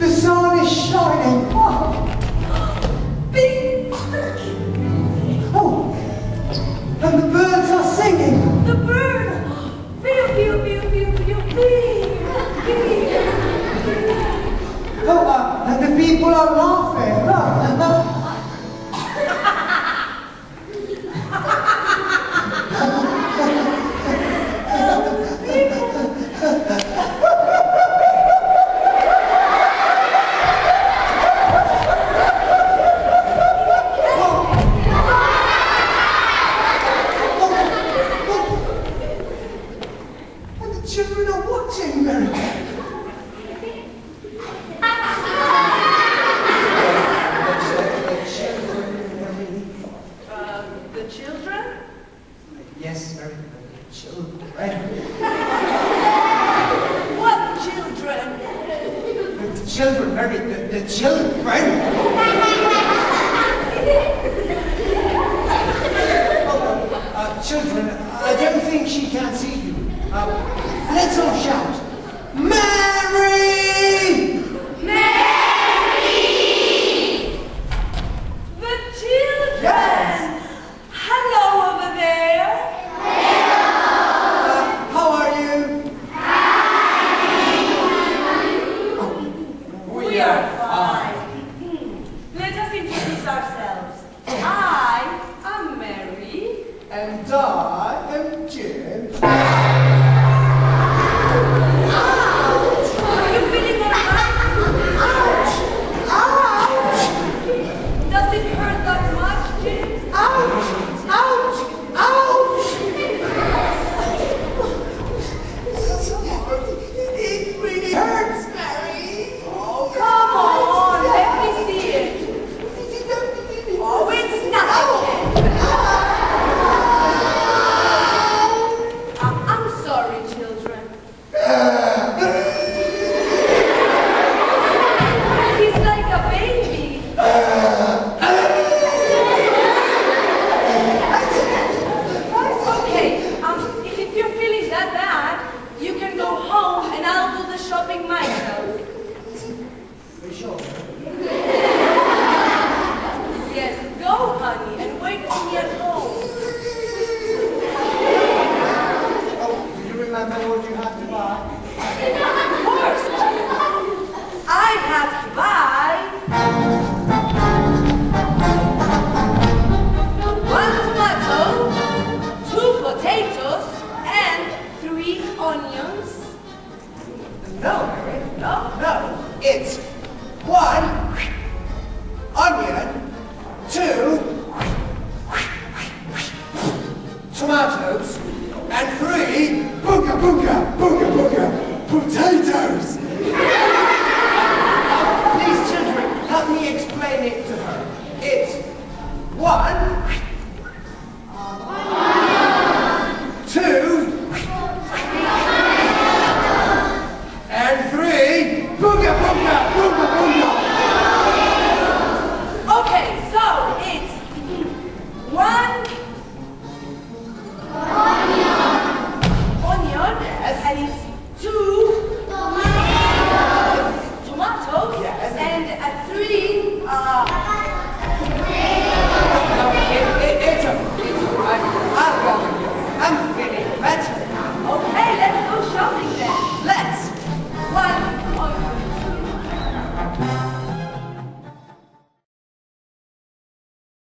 The sun is shining. Oh. Bing! Oh, and the birds are singing. The birds! Pew, pew, pew, pew, pew, pew. Oh, and the people are laughing. And the children are watching, Mary. The children? Yes, Mary, the children. What children? The children, Mary, the children. Children, I don't think she can see you. Let's all shout, Mary! The children! Hello over there! How are you? We are fine. Let us introduce ourselves. I am Mary. And I am Jim. Are you feeling alright? Ouch! Ouch! Does it hurt that much, Jim? Ouch! Ouch! Ouch! It really hurts, Mary. Oh, Come on, let me see it. Oh, it's nothing. I'm sorry, children. He's like a baby. Okay, if you're feeling that bad, you can go home and I'll do the shopping myself. Are you sure? Yes, go, honey, and wait for me at home. Oh, do you remember what you had to buy? Of course. I have to buy 1 tomato, 2 potatoes, and 3 onions. No, Mary. No? No, it's 1 onion, 2 tomatoes, and 3 booga booga booga booga potatoes.